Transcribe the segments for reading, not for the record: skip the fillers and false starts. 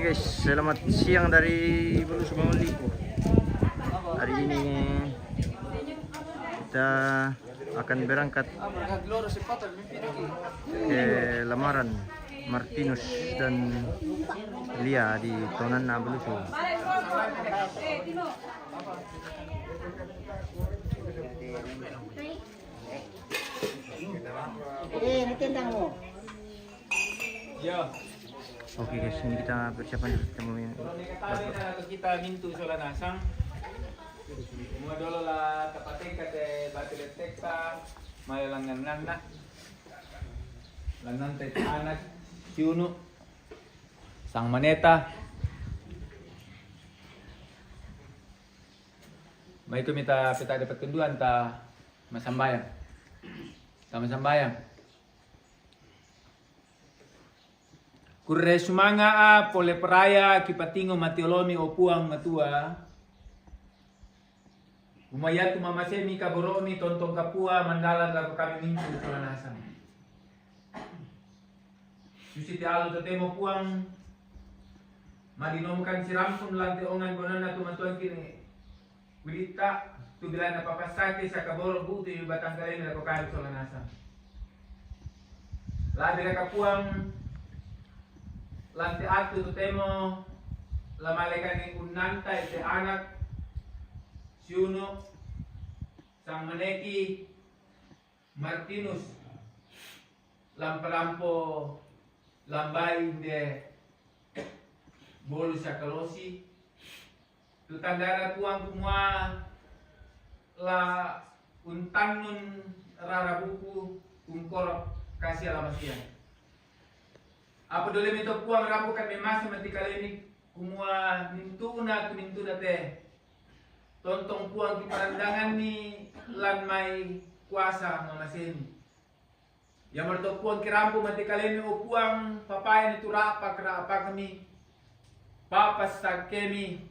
guys, selamat siang dari Bulus Lipo. Hari ini kita akan berangkat ke lamaran Martinus dan Lia di Tonana Bulus. Matindang mo. Yo. Oke guys, ini kita persiapan ketemu Kita mintu sola nasang. Semua dulu lah tapating kate batu letek ka may langan na. Langan tay anak Yuno. Sang maneta. May kumita pita dapat kunduan ta masambayang. Ta masambayang. Kurre sumanga a pole peraya kipatingo matiolomi opuang matua. Umayatu mamasemi kaboromi tontong kapua mandalan lagu kami minggu kelanasan. Susi tialu totemo puang madinomkan sirampun lantai ongan konona tumatuan kini. Wilita tu bila na papasake sa kaboro buto yung batang kalen lagu kami kelanasan. Labi na kapuang lantai atu tu temo lamalekan ni unanta ite anak Siuno sang maneki Martinus lampo lambai de bolu sakalosi tu tandara tuang kumua la untanun rarabuku ungkorok kasih alamasian. Apa dole mito puang rabu kan memasi mati kali ini kumua mintuna tu mintuna teh tontong puang di perandangan ni lan mai kuasa mamaseni. Yang merto puang kirampu mati kali ini o puang papayan itu rapa kerapa kami papas tak kemi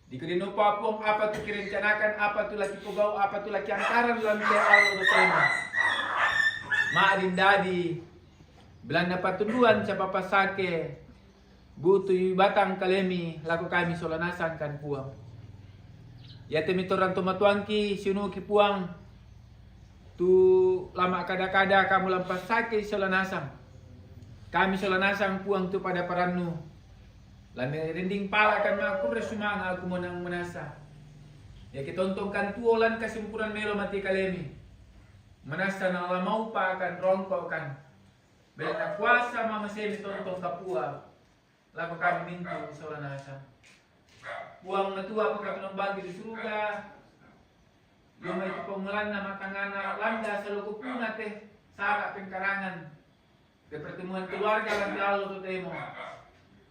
di kedino puang apa tu kirencanakan apa tu laki kobau apa tu laki angkaran dalam dia Allah tema. Maadindadi Belanda patunduan sa papasake butuy batang kalemi laku kami solanasan kan puang. Yate mitoran tumatuangki sinuki puang tu lama kada-kada kamu lampasake solanasan. Kami solanasan puang tu pada paranu. Lami rinding pala kan aku resumang aku menang menasa. Ya kitontongkan tuolan kasimpuran melo mati kalemi. Menasa na lamau pa kan rongko kan. Bela kuasa mama semi tontong kapua laku kami mintu solanasa. Puang natua kami nombagi di surga. Yung may pemulan na matangana landa sa lugo puna teh sara pengkarangan. Ke pertemuan keluarga lang Allah tu temo.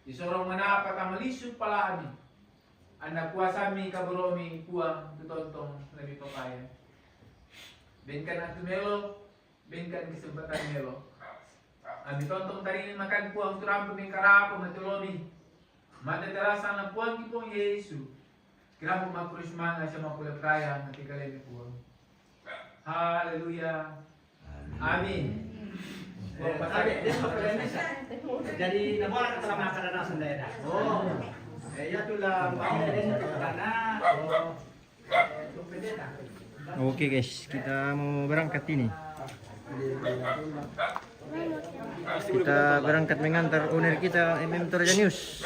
Disorong manapa kamalisud pala ami. Anak kuasa mi kaboromi puang tutontong lebih papaya. Benkan atu melo, benkan kesempatan melo. Abi tontong tadi ini makan puang turampu mengkarapo matuloni. Mata terasa na puang kipong Yesu. Kira po makurismanga siya mapulepkaya nanti kalian puang. Haleluya. Amin. Jadi nabola ka pala makadanasan daerah. Oh. Ya tulah karena Oke guys, kita mau berangkat ini. Kita berangkat mengantar owner kita MM Torjanius.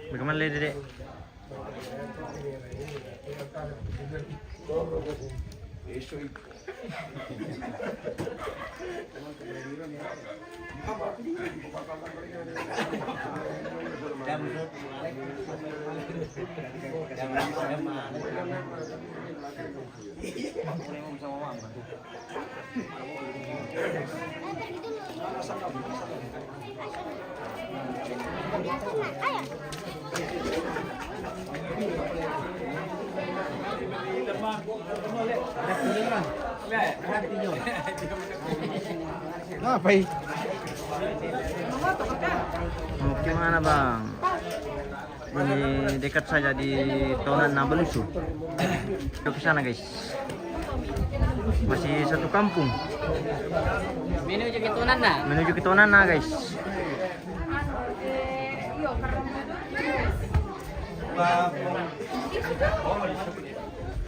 Bagaimana lagi Dek? Apa ini? Oke, mana bang? Ini dekat saja di Tonan Nabelusu. Yuk ke sana guys. Masih satu kampung. Menuju ke Tunana. Menuju ke Tonana guys.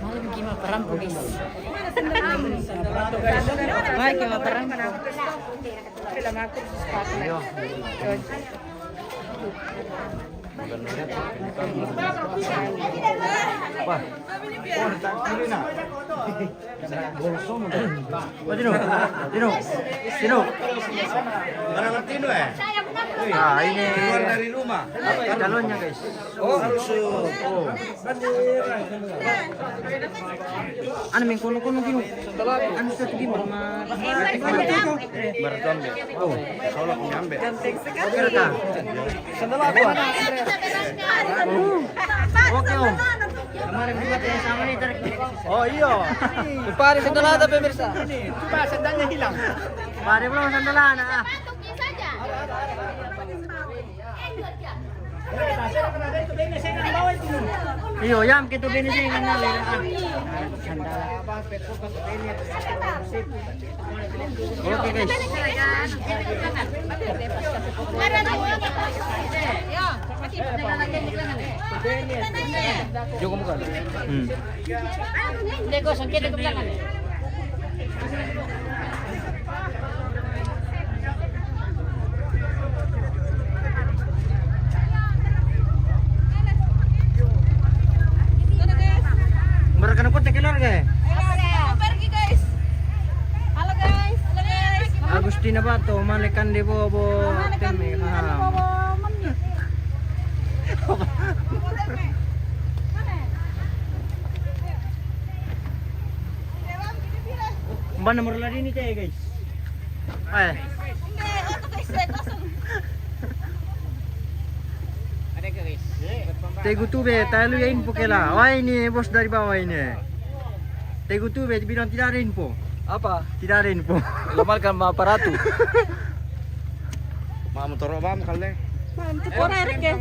Malam gimana perampok guys. Mari kita perampok. Tino. Barang Tino ya? Ah, ini Keluar dari rumah. calonnya guys. Oh, langsung. Ano ming kuno Tino? Ano sa tigim ma? Barat ambil. Oh, soalnya aku nyampe. Oke ka. Oke om. Kemarin juga yang sama nih tarik. Oh iya. Pare sandalada pemirsa. Coba sandalnya hilang. Pare belum sandalan ah. Iyo, yam kita binisi nga na lera. Oke guys. Joko mo ka. Hmm. Hindi ko sangkit ko lang. Mereka nak kontak keluarga eh? Pergi guys. Halo guys. Halo guys. Agustina ba to? Malikan di bobo. Teme ha. Mbak nomor lari ni teh guys. Eh, Ada ke guys? tegu tu be, talu ya info kela. Wah ini bos dari bawah ini. Tegu tu be, bilang tidak ada info. Apa? Tidak ada info. Lemalkan ma paratu. Mau motor bam kali. Itu korek ya.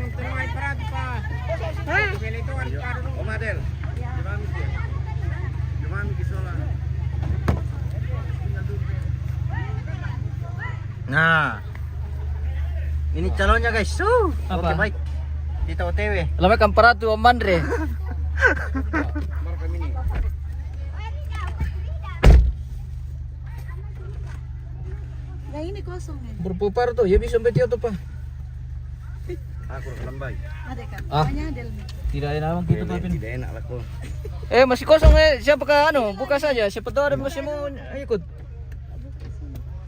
Oh, Madel. Gimana kisola? Nah, ini calonnya guys. Oke baik. Kita OTW. Lemalkan paratu mandre. Nah ini kosong ya. Berpupar tuh, ya bisa betio tuh pak. Aku lambai. Ada kan? Ah. Banyak ada nih. Tidak enak kita tapi. Tidak enak lah kok. Masih kosong siapa kah buka saja. Siapa tahu ada masih mau ikut.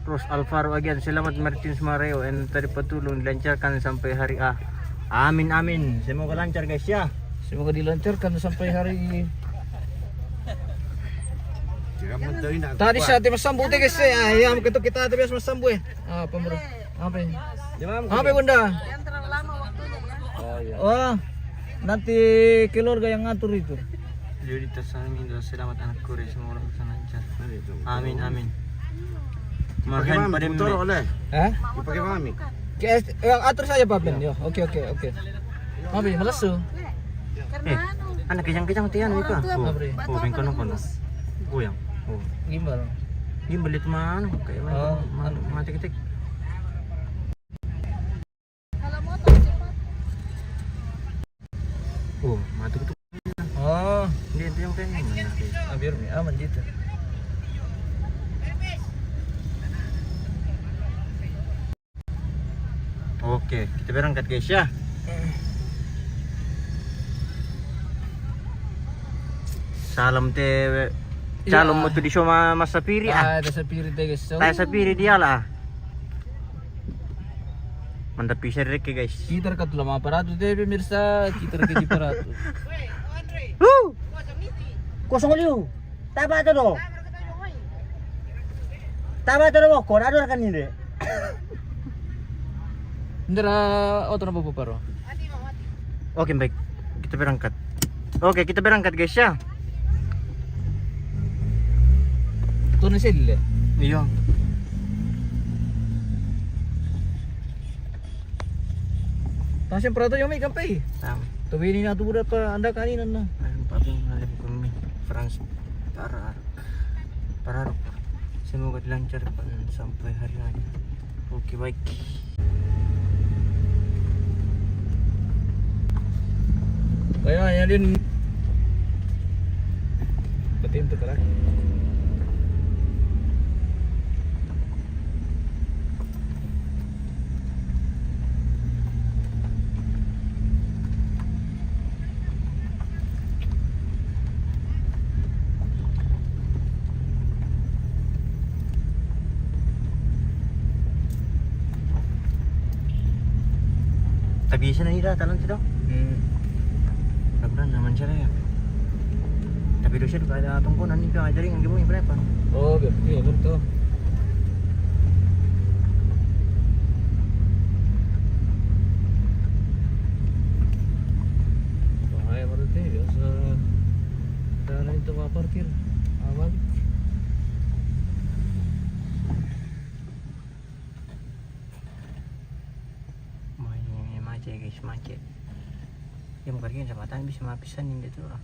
Terus Alvaro Agian, selamat Martin Sumareo and tadi petulung dilancarkan sampai hari A. Amin amin. Semoga lancar guys ya. Semoga dilancarkan sampai hari tadi saat mas sambu teh guys ya kita tadi mas sambu apa bro apa ini apa bunda Yang terlalu lama waktunya ya. oh nanti keluarga yang ngatur itu Yudita Sami selamat anak kure semoga urusan lancar. Amin amin. Marhain pada motor oleh. hah Dipakai mami. atur saja Pak Ben yo oke Mami melesu Karena anak kejang-kejang tian ika. Oh, bengkono kono. Goyang. Oh, gimbal gimbal itu mana? Kayak Oh, mana? Mati ketik. kalau motor cepat. Oh, mati ketik. oh Dia itu yang pengen. biar aman gitu Oke, kita berangkat guys ya. Salam teh calon mo di Soma Masapiri ah. ada spirit deh guys so Tayo sa piri dia lah. Mantap pisah rek guys. kita kat lama paratu deh pemirsa kita di paratu Kosong liu. Taba to do. Taba to do ko rador kan ini. Ndara auto na paro Oke baik. Kita berangkat. Oke, kita berangkat guys ya. Tuh sila Iya. Tasya prato yung may kampay. Tam. Tuwi ni na tu pa anda kaninan na. Ayun pa ping nalip kami France para semoga dilancarkan sampai hari raya. Oke baik. Kaya din. Betin tu kalah. Tak biasa na ira talon sila. Benar naman siya ya. Tapi dosa juga ada tungkunan ni ka jaring ang gimong berapa? Oh, iya betul. Bahaya berarti biasa. Dana itu apa parkir? Aman. Macet guys, macet. Yang parkir jembatan bisa mapisan ini tu lah.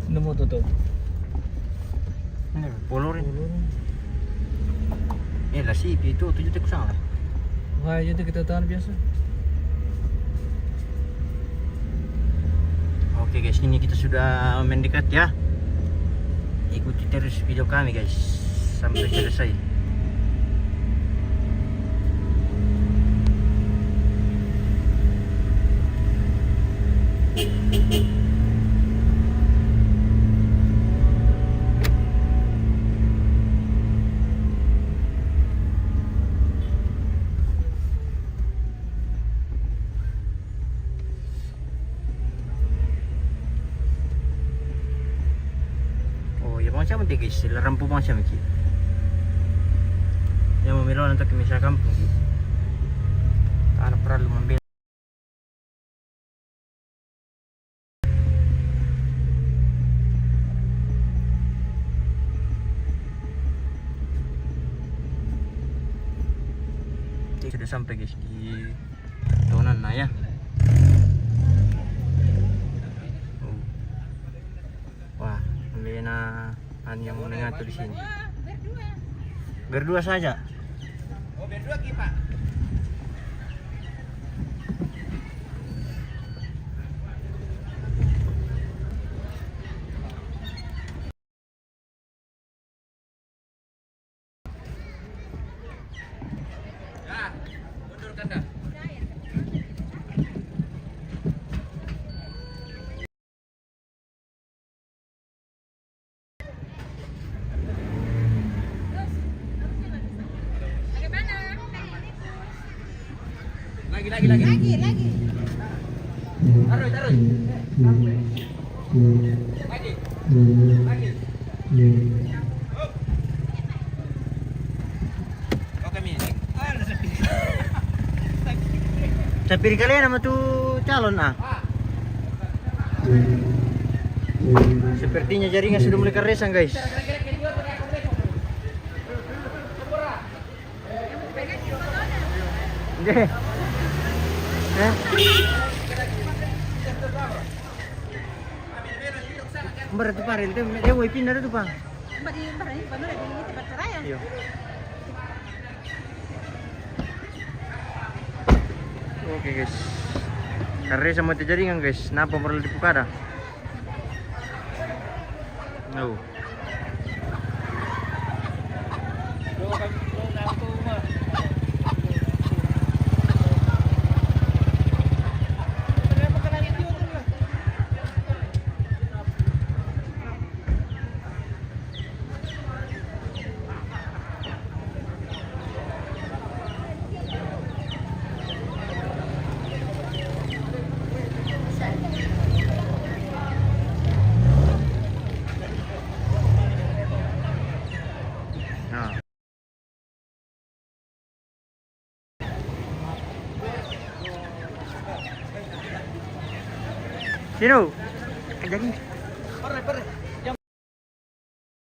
Nemu tutup. Ini polo rin. Lah CP itu 7 tik kusang lah. Wah, itu kita tahan biasa. Oke guys, ini kita sudah mendekat ya. Ikuti terus video kami guys sampai selesai. Macam dia guys, lampu macam ni. Yang memilih untuk misal kampung ni. Tak perlu membeli. Sudah sampai guys di Tonan nah ya. Wah, ambil yang mengatur di sini. Berdua saja. Oh, berdua ki, Pak. Ya, mundurkan dah. Lagi. Taruh. Lagi. Oke, Mi. Saya pilih kalian nama tu calon ah. Sepertinya jaringan sudah mulai keresan guys. Deh. Berarti paril tu, dia mau pindah tu bang. Iya. Oke guys, karena sama jaringan guys, napa perlu dibuka dah? No. Sino? Kajagi. Pare.